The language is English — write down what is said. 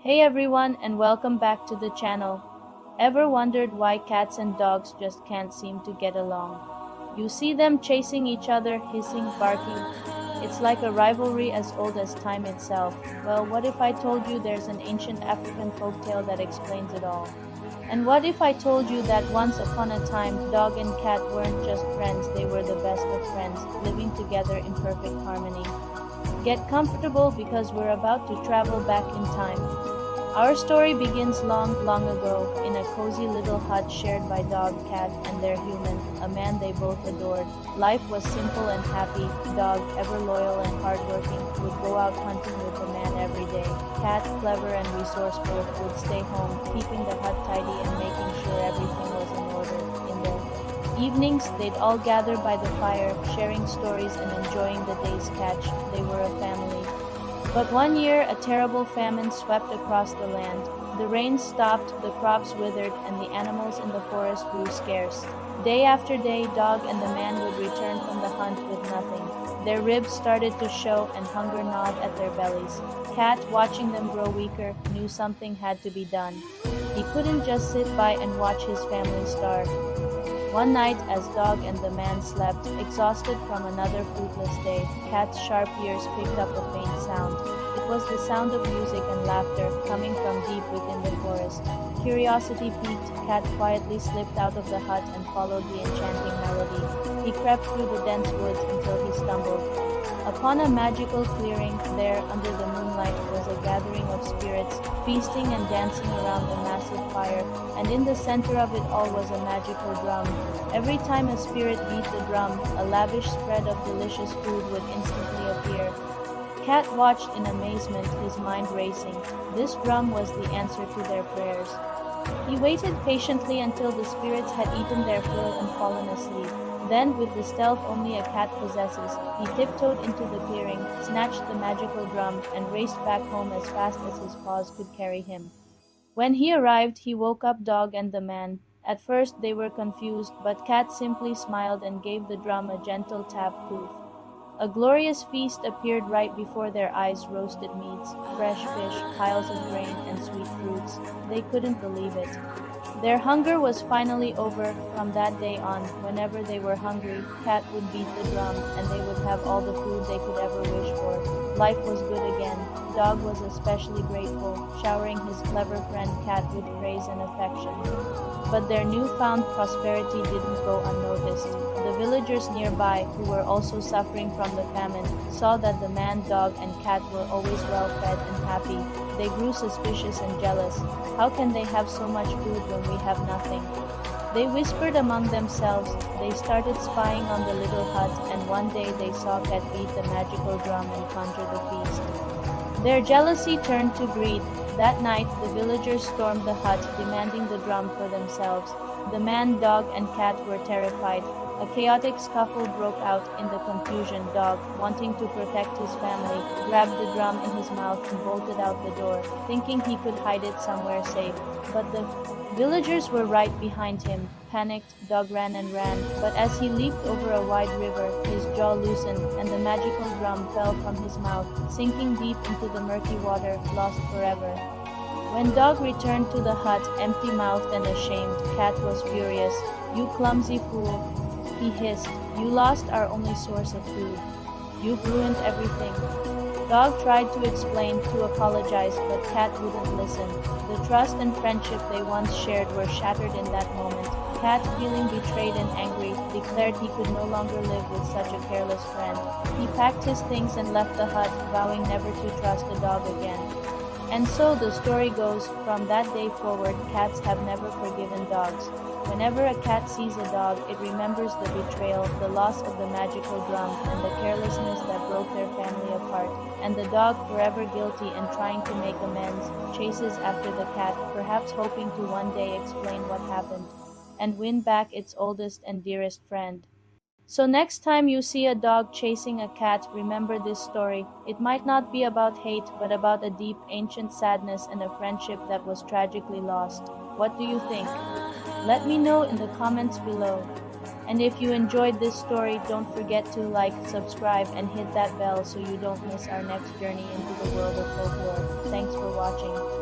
Hey everyone, and welcome back to the channel. Ever wondered why cats and dogs just can't seem to get along? You see them chasing each other, hissing, barking. It's like a rivalry as old as time itself. Well, what if I told you there's an ancient African folktale that explains it all? And what if I told you that once upon a time, dog and cat weren't just friends, they were the best of friends, living together in perfect harmony? Get comfortable because we're about to travel back in time. Our story begins long, long ago, in a cozy little hut shared by dog, cat, and their human, a man they both adored. Life was simple and happy. Dog, ever loyal and hardworking, would go out hunting with the man every day. Cat, clever and resourceful, would stay home, keeping the hut tidy and making sure everything was in order. In the evenings, they'd all gather by the fire, sharing stories and enjoying the day's catch. They were a family. But one year, a terrible famine swept across the land. The rains stopped, the crops withered, and the animals in the forest grew scarce. Day after day, dog and the man would return from the hunt with nothing. Their ribs started to show, and hunger gnawed at their bellies. Cat, watching them grow weaker, knew something had to be done. He couldn't just sit by and watch his family starve. One night, as Dog and the man slept, exhausted from another fruitless day, Cat's sharp ears picked up a faint sound. It was the sound of music and laughter, coming from deep within the forest. Curiosity piqued, Cat quietly slipped out of the hut and followed the enchanting melody. He crept through the dense woods until he stumbled upon a magical clearing. There, under the moonlight, was a gathering of spirits, feasting and dancing around a massive fire, and in the center of it all was a magical drum. Every time a spirit beat the drum, a lavish spread of delicious food would instantly appear. Cat watched in amazement, his mind racing. This drum was the answer to their prayers. He waited patiently until the spirits had eaten their fill and fallen asleep. Then, with the stealth only a cat possesses, he tiptoed into the clearing, snatched the magical drum, and raced back home as fast as his paws could carry him. When he arrived, he woke up Dog and the man. At first they were confused, but Cat simply smiled and gave the drum a gentle tap. Poof! A glorious feast appeared right before their eyes: roasted meats, fresh fish, piles of grain, and sweet fruits. They couldn't believe it. Their hunger was finally over. From that day on, whenever they were hungry, Cat would beat the drum, and they would have all the food they could ever wish for. Life was good again. Dog was especially grateful, showering his clever friend Cat with praise and affection. But their newfound prosperity didn't go unnoticed. The villagers nearby, who were also suffering from the famine, saw that the man, dog, and cat were always well fed and happy. They grew suspicious and jealous. How can they have so much food when we have nothing? They whispered among themselves. They started spying on the little hut, and one day they saw Cat beat the magical drum and conjure the feast. Their jealousy turned to greed. That night, the villagers stormed the hut, demanding the drum for themselves. The man, dog, and cat were terrified. A chaotic scuffle broke out. In the confusion, Dog, wanting to protect his family, grabbed the drum in his mouth and bolted out the door, thinking he could hide it somewhere safe. But the villagers were right behind him. Panicked, Dog ran and ran, but as he leaped over a wide river, his jaw loosened, and the magical drum fell from his mouth, sinking deep into the murky water, lost forever. When Dog returned to the hut, empty-mouthed and ashamed, Cat was furious. "You clumsy fool," he hissed. "You lost our only source of food. You've ruined everything." Dog tried to explain, to apologize, but Cat wouldn't listen. The trust and friendship they once shared were shattered in that moment. Cat, feeling betrayed and angry, declared he could no longer live with such a careless friend. He packed his things and left the hut, vowing never to trust a dog again. And so the story goes, from that day forward, cats have never forgiven dogs. Whenever a cat sees a dog, it remembers the betrayal, the loss of the magical drum, and the carelessness that broke their family apart. And the dog, forever guilty and trying to make amends, chases after the cat, perhaps hoping to one day explain what happened and win back its oldest and dearest friend. So next time you see a dog chasing a cat, remember this story. It might not be about hate, but about a deep, ancient sadness and a friendship that was tragically lost. What do you think? Let me know in the comments below. And if you enjoyed this story, don't forget to like, subscribe, and hit that bell so you don't miss our next journey into the world of folklore. Thanks for watching.